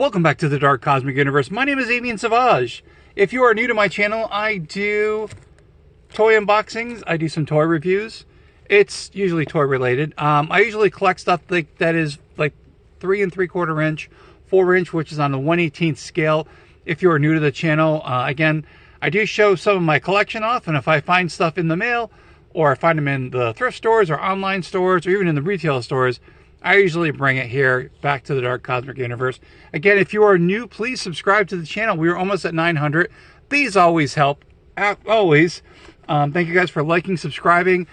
Welcome back to the Dark Cosmic Universe. My name is Avian Savage. If you are new to my channel, I do toy unboxings. I do some toy reviews. It's usually toy related. I usually collect stuff that is like 3 3/4 inch, 4 inch, which is on the 1/18th scale. If you are new to the channel, again, I do show some of my collection off, and if I find stuff in the mail, or I find them in the thrift stores or online stores or even in the retail stores, I usually bring it here back to the Dark Cosmic Universe. Again, if you are new, please subscribe to the channel. We are almost at 900. These always help, always. Thank you guys for liking, subscribing,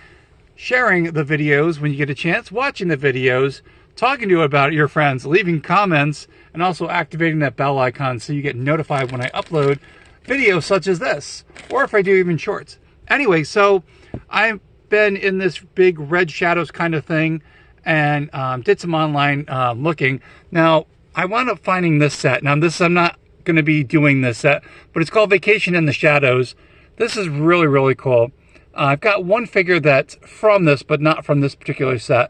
sharing the videos when you get a chance, watching the videos, talking to about your friends, leaving comments, and also activating that bell icon so you get notified when I upload videos such as this, or if I do even shorts. Anyway, so I've been in this big red shadows kind of thing, and did some online looking. Now, I wound up finding this set. Now, I'm not going to be doing this set, but it's called Vacation in the Shadows. This is really, really cool. I've got one figure that's from this, but not from this particular set.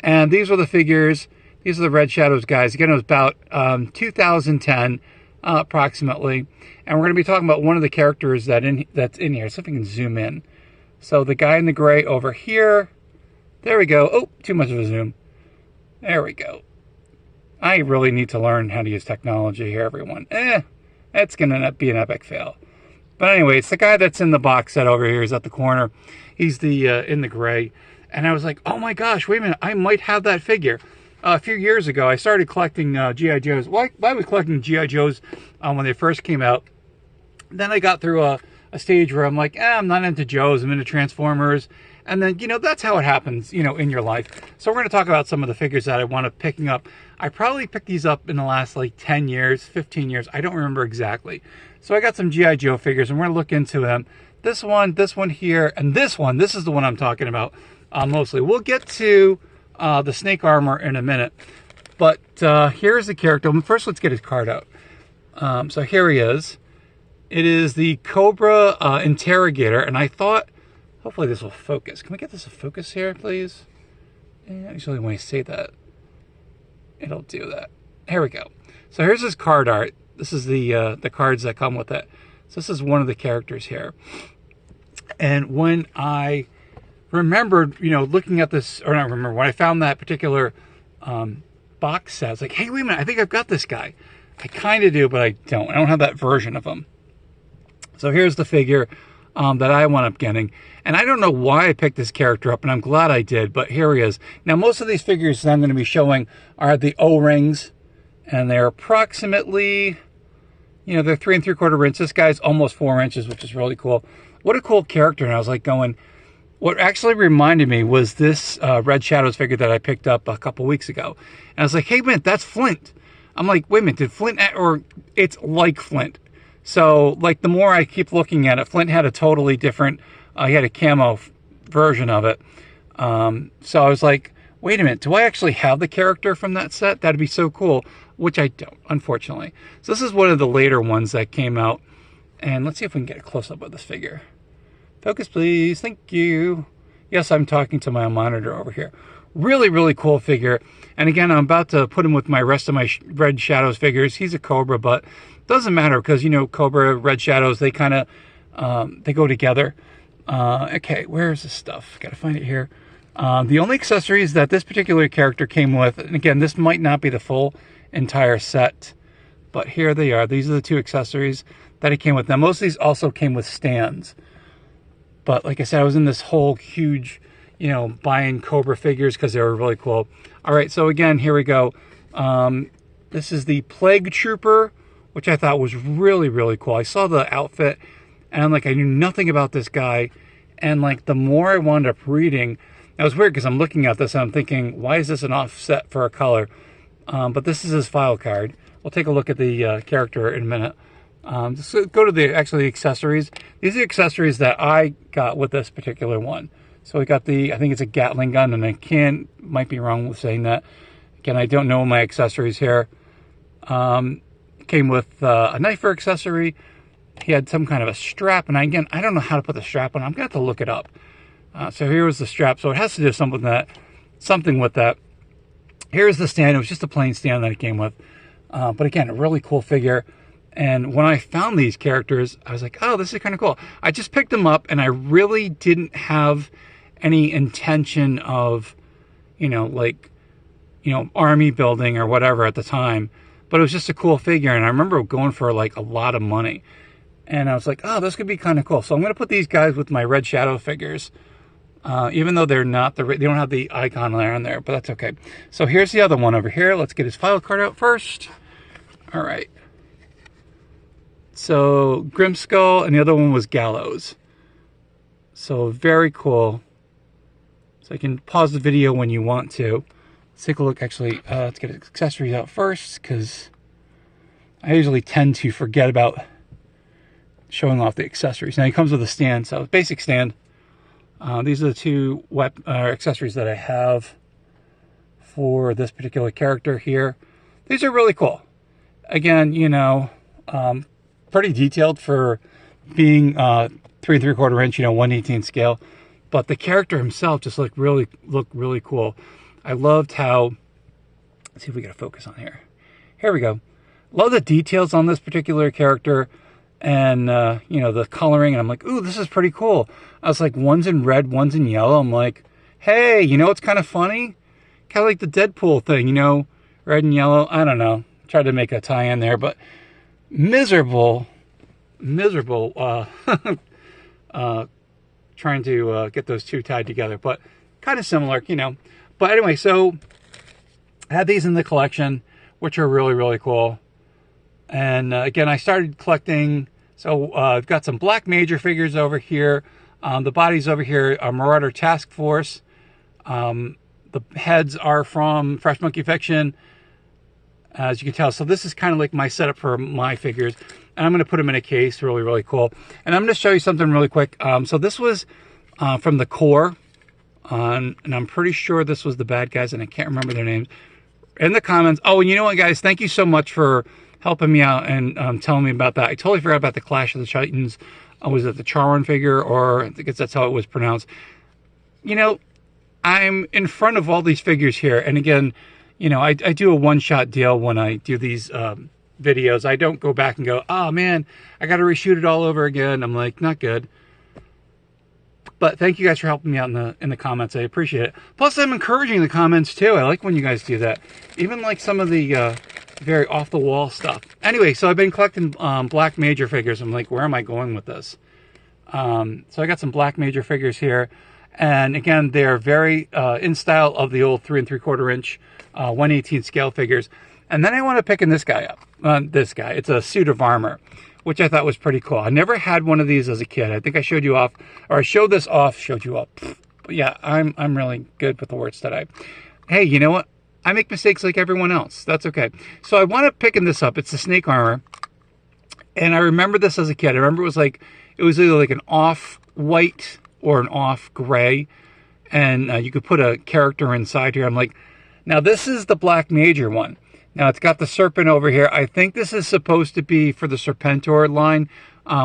And these are the figures. These are the Red Shadows guys. Again, it was about 2010, approximately. And we're going to be talking about one of the characters that's in here. So if we can zoom in. So the guy in the gray over here. There we go. Oh, too much of a zoom. There we go. I really need to learn how to use technology here, everyone. It's going to be an epic fail. But anyway, it's the guy that's in the box set over here. He's at the corner. He's the in the gray. And I was like, oh my gosh, wait a minute. I might have that figure. A few years ago, I started collecting G.I. Joes. Well, I was collecting G.I. Joes when they first came out. Then I got through a stage where I'm like, I'm not into Joes. I'm into Transformers. And then, that's how it happens, in your life. So we're going to talk about some of the figures that I wound up picking up. I probably picked these up in the last, 10 years, 15 years. I don't remember exactly. So I got some G.I. Joe figures, and we're going to look into them. This one here, and this one. This is the one I'm talking about mostly. We'll get to the snake armor in a minute. But here's the character. First, let's get his card out. So here he is. It is the Cobra Interrogator, and I thought... hopefully this will focus. Can we get this to focus here, please? Yeah, usually when I say that, it'll do that. Here we go. So here's his card art. This is the cards that come with it. So this is one of the characters here. And when I remembered, looking at this, or not remember, when I found that particular box set, I was like, hey, wait a minute, I think I've got this guy. I kind of do, but I don't. I don't have that version of him. So here's the figure that I wound up getting. And I don't know why I picked this character up, and I'm glad I did, but here he is. Now, most of these figures that I'm going to be showing are the O-rings, and they're approximately, they're 3 3/4 inches. This guy's almost 4 inches, which is really cool. What a cool character. And I was like going, what actually reminded me was this Red Shadows figure that I picked up a couple weeks ago. And I was like, hey, man, that's Flint. I'm like, wait a minute, did Flint, or it's like Flint. So, the more I keep looking at it, Flint had a totally different, he had a camo version of it. So I was like, wait a minute, do I actually have the character from that set? That'd be so cool, which I don't, unfortunately. So this is one of the later ones that came out. And let's see if we can get a close-up of this figure. Focus, please. Thank you. Yes, I'm talking to my monitor over here. Really, really cool figure. And again, I'm about to put him with my rest of my Red Shadows figures. He's a Cobra, but doesn't matter because, Cobra, Red Shadows, they kind of, they go together. Okay, where's the stuff? Got to find it here. The only accessories that this particular character came with, and again, this might not be the full entire set, but here they are. These are the 2 accessories that it came with. Now, most of these also came with stands. But like I said, I was in this whole huge, buying Cobra figures because they were really cool. All right, so again, here we go. This is the Plague Trooper, which I thought was really, really cool. I saw the outfit, and I'm like, I knew nothing about this guy. And the more I wound up reading, it was weird because I'm looking at this and I'm thinking, why is this an offset for a color? But this is his file card. We'll take a look at the character in a minute. Just go to the accessories. These are the accessories that I got with this particular one. So we got I think it's a Gatling gun, and might be wrong with saying that. Again, I don't know my accessories here. Came with a knifer accessory. He had some kind of a strap, and again, I don't know how to put the strap on. I'm gonna have to look it up. So here was the strap. So it has to do something with that. Here's the stand. It was just a plain stand that it came with. But again, a really cool figure. And when I found these characters, I was like, oh, this is kind of cool. I just picked them up, and I really didn't have any intention of, army building or whatever at the time. But it was just a cool figure, and I remember going for like a lot of money. And I was like, oh, this could be kind of cool. So I'm going to put these guys with my Red Shadow figures. Even though they're not, they don't have the icon there on there, but that's okay. So here's the other one over here. Let's get his file card out first. All right. So Grimskull, and the other one was Gallows. So very cool. So you can pause the video when you want to. Let's take a look. Actually, let's get accessories out first, because I usually tend to forget about showing off the accessories. Now he comes with a stand, so basic stand. These are the two accessories that I have for this particular character here. These are really cool. Again, pretty detailed for being 3 3/4 inch, 1/18 scale. But the character himself just looked really cool. I loved how, let's see if we get a focus on here. Here we go. Love the details on this particular character. And, the coloring, and I'm like, ooh, this is pretty cool. I was like, one's in red, one's in yellow. I'm like, hey, it's kind of funny? Kind of like the Deadpool thing, red and yellow. I don't know. Tried to make a tie-in there, but miserable, trying to get those two tied together, but kind of similar, But anyway, so I had these in the collection, which are really cool. And again, I started collecting, so I've got some Black Major figures over here. The bodies over here are Marauder Task Force. The heads are from Fresh Monkey Fiction, as you can tell. So this is kind of like my setup for my figures. And I'm going to put them in a case, really cool. And I'm going to show you something really quick. So this was from the core, and I'm pretty sure this was the bad guys, and I can't remember their names. In the comments. Oh, and you know what, guys? Thank you so much for helping me out and telling me about that. I totally forgot about the Clash of the Titans. Was it the Charon figure, or I guess that's how it was pronounced. I'm in front of all these figures here, and again, I do a one-shot deal when I do these videos. I don't go back and go, oh man, I got to reshoot it all over again. I'm like, not good. But thank you guys for helping me out in the comments. I appreciate it. Plus, I'm encouraging the comments too. I like when you guys do that. Even like some of the very off-the-wall stuff. Anyway, so I've been collecting Black Major figures. I'm like, where am I going with this? So I got some Black Major figures here. And again, they're very in style of the old 3 3/4 inch 1/18 scale figures. And then I want to pick in this guy up. This guy. It's a suit of armor, which I thought was pretty cool. I never had one of these as a kid. I think I showed you off, or I showed this off, showed you off. But yeah, I'm really good with the words today. Hey, you know what? I make mistakes like everyone else. That's okay. So I want to picking this up. It's the snake armor. And I remember this as a kid. I remember it was either like an off-white or an off-gray. And you could put a character inside here. I'm like, now this is the Black Major one. Now it's got the serpent over here. I think this is supposed to be for the Serpentor line,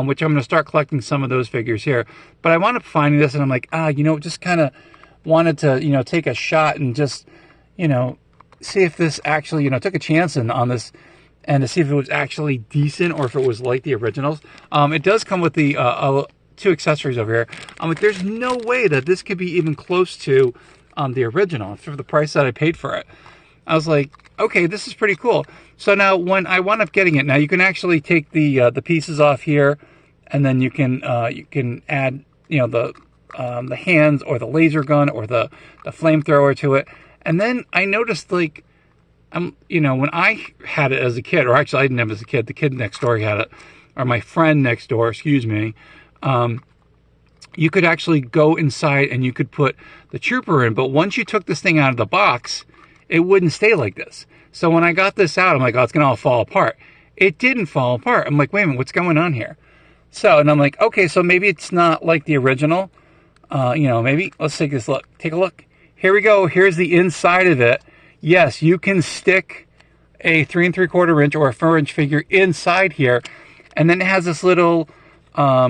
which I'm going to start collecting some of those figures here. But I wound up finding this, and I'm like, just kind of wanted to, take a shot and just, see if this actually, took a chance on this, and to see if it was actually decent or if it was like the originals. It does come with the two accessories over here. I'm like, there's no way that this could be even close to the original for the price that I paid for it. I was like, okay, this is pretty cool. So now when I wound up getting it, now you can actually take the pieces off here, and then you can add the hands or the laser gun or the flamethrower to it. And then I noticed, like, when I had it as a kid, or actually I didn't have it as a kid, the kid next door had it, or my friend next door, excuse me, you could actually go inside and you could put the trooper in. But once you took this thing out of the box, it wouldn't stay like this. So when I got this out, I'm like, oh, it's going to all fall apart. It didn't fall apart. I'm like, wait a minute, what's going on here? So, and I'm like, okay, so maybe it's not like the original. Maybe, let's take this look. Take a look. Here we go. Here's the inside of it. Yes, you can stick a 3 3/4 inch or a 4 inch figure inside here. And then it has this little, I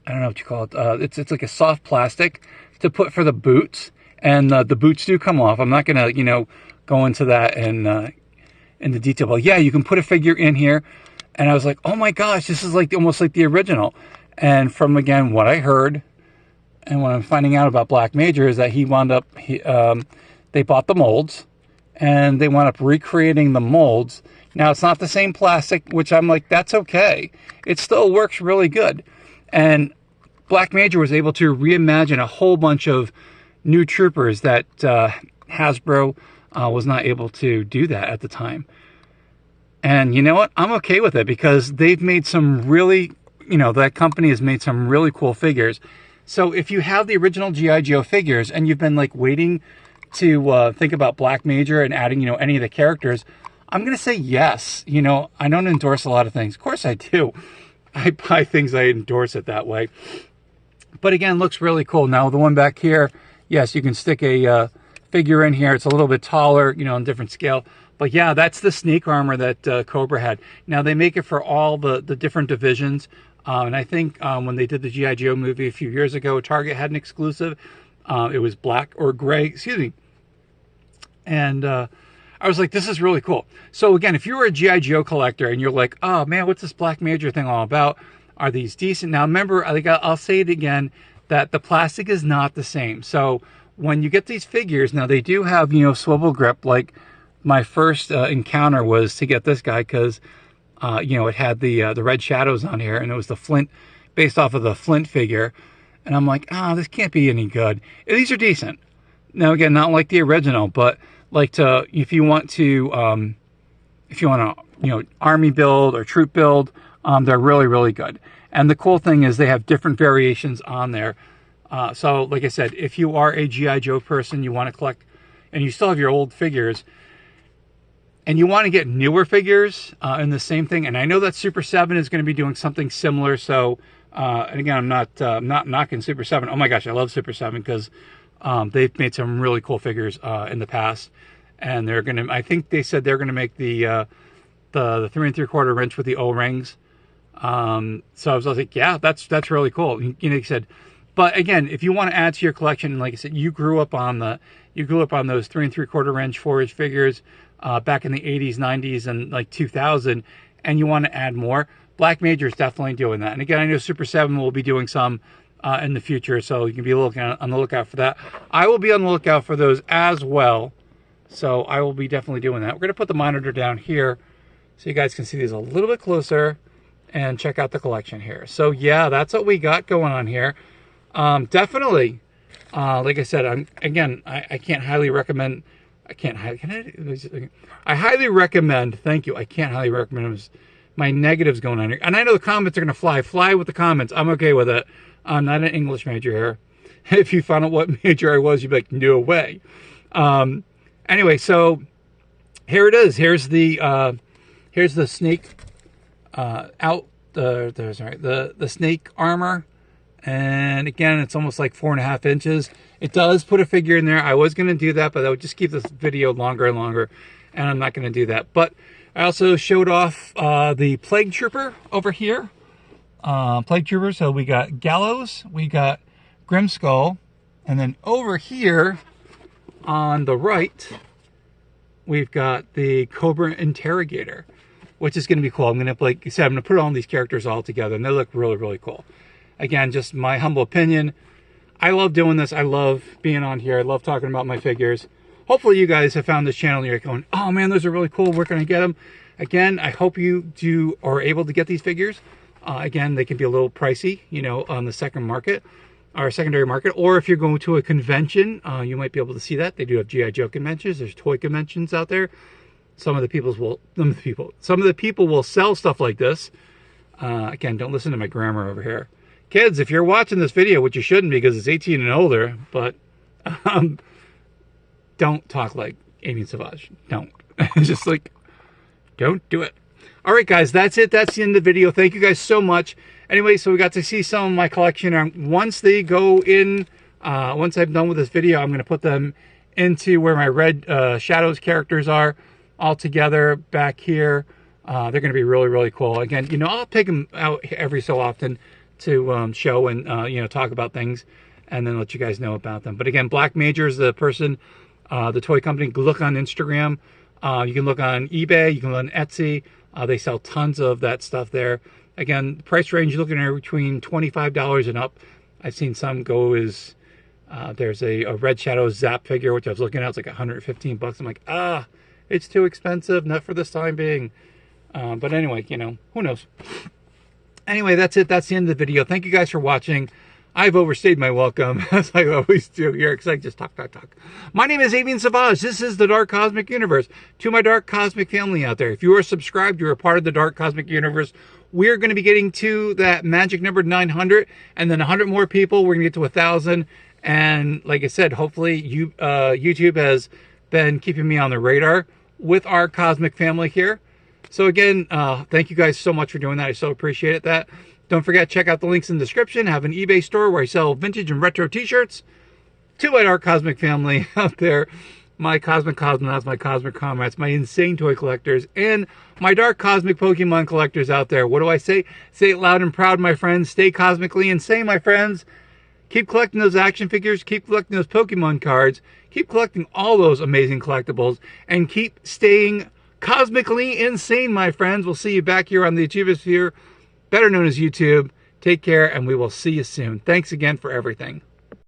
don't know what you call it. It's like a soft plastic to put for the boots. And the boots do come off. I'm not going to, go into that and, in the detail. But yeah, you can put a figure in here. And I was like, oh my gosh, this is like almost like the original. And from, again, what I heard and what I'm finding out about Black Major is that he wound up, they bought the molds and they wound up recreating the molds. Now, it's not the same plastic, which I'm like, that's okay. It still works really good. And Black Major was able to reimagine a whole bunch of new troopers that Hasbro was not able to do that at the time. And you know what? I'm okay with it because they've made some really, that company has made some really cool figures. So if you have the original G.I. Joe figures and you've been like waiting to think about Black Major and adding, any of the characters, I'm going to say yes. I don't endorse a lot of things. Of course I do. I buy things, I endorse it that way. But again, looks really cool. Now the one back here, yes, you can stick a figure in here. It's a little bit taller, in different scale. But yeah, that's the snake armor that Cobra had. Now they make it for all the different divisions. And I think when they did the G.I. Joe movie a few years ago, Target had an exclusive. It was black or gray, excuse me. And I was like, this is really cool. So again, if you're a G.I. Joe collector and you're like, oh man, what's this Black Major thing all about? Are these decent? Now remember, I think I'll say it again, that the plastic is not the same. So when you get these figures, now they do have, swivel grip. Like my first encounter was to get this guy because, it had the red shadows on here and it was the Flint, based off of the Flint figure. And I'm like, this can't be any good. These are decent. Now again, not like the original, but like if you want to, army build or troop build, they're really, really good. And the cool thing is they have different variations on there. So like I said, if you are a G.I. Joe person, you want to collect, and you still have your old figures, and you want to get newer figures in the same thing. And I know that Super 7 is going to be doing something similar. So, and again, I'm not knocking Super 7. Oh my gosh, I love Super 7 because they've made some really cool figures in the past. And they're going to, I think they said they're going to make the 3 3/4 inch with the O-rings. So I was like, yeah, that's really cool. He said, but again, if you want to add to your collection, and like I said, you grew up on those 3 3/4 inch 4-inch figures back in the 80s, 90s, and like 2000, and you want to add more, Black Major is definitely doing that. And again, I know Super 7 will be doing some in the future, so you can be on the lookout for that. I will be on the lookout for those as well, so I will be definitely doing that. We're going to put the monitor down here so you guys can see these a little bit closer and check out the collection here. So yeah, that's what we got going on here. Definitely, like I said, I can't highly recommend. I highly recommend. Thank you. I can't highly recommend. My negatives going on here, and I know the comments are going to fly with the comments. I'm okay with it. I'm not an English major here. If you found out what major I was, you'd be like, no way. Anyway, so here it is. Here's the snake the snake armor. And again, it's almost like 4.5 inches. It does put a figure in there. I was going to do that, but that would just keep this video longer and longer, and I'm not going to do that. But I also showed off the Plague Trooper over here. Plague Trooper, so we got Gallows, we got Grimskull, and then over here on the right, we've got the Cobra Interrogator, which is going to be cool. I'm going to, like I said, I'm going to put all these characters all together, and they look really, really cool. Again, just my humble opinion. I love doing this. I love being on here. I love talking about my figures. Hopefully you guys have found this channel and you're going, oh man, those are really cool. Where can I get them? Again, I hope you are able to get these figures. Again, they can be a little pricey, on the secondary market. Or if you're going to a convention, you might be able to see that. They do have G.I. Joe conventions. There's toy conventions out there. Some of the people will sell stuff like this. Again, don't listen to my grammar over here. Kids, if you're watching this video, which you shouldn't because it's 18 and older, but don't talk like Amy Savage. Don't. Just like, don't do it. All right, guys, that's it. That's the end of the video. Thank you guys so much. Anyway, so we got to see some of my collection. Once they go in, once I'm done with this video, I'm going to put them into where my red shadows characters are all together back here. They're going to be really, really cool. Again, I'll take them out every so often to show and talk about things, and then let you guys know about them. But again, Black Major is the person, the toy company. Look on Instagram. You can look on eBay, you can look on Etsy. They sell tons of that stuff there. Again, the price range you're looking at between $25 and up. I've seen some go as there's a Red Shadow Zap figure, which I was looking at. It's like 115 bucks. I'm like, it's too expensive, not for this time being. But anyway, you know, who knows? Anyway, that's it. That's the end of the video. Thank you guys for watching. I've overstayed my welcome, as I always do here, because I just talk. My name is Avian Savage. This is the Dark Cosmic Universe. To my Dark Cosmic family out there, if you are subscribed, you're a part of the Dark Cosmic Universe. We're going to be getting to that magic number 900, and then 100 more people. We're going to get to 1,000. And like I said, hopefully YouTube has been keeping me on the radar with our cosmic family here. So again, thank you guys so much for doing that. I so appreciate that. Don't forget, check out the links in the description. I have an eBay store where I sell vintage and retro t-shirts. To my Dark Cosmic family out there, my Cosmic Cosmonauts, my Cosmic Comrades, my insane toy collectors, and my Dark Cosmic Pokemon collectors out there. What do I say? Say it loud and proud, my friends. Stay cosmically insane, my friends. Keep collecting those action figures. Keep collecting those Pokemon cards. Keep collecting all those amazing collectibles. And keep staying cosmically insane, my friends. We'll see you back here on the Achievosphere, better known as YouTube. Take care, and we will see you soon. Thanks again for everything.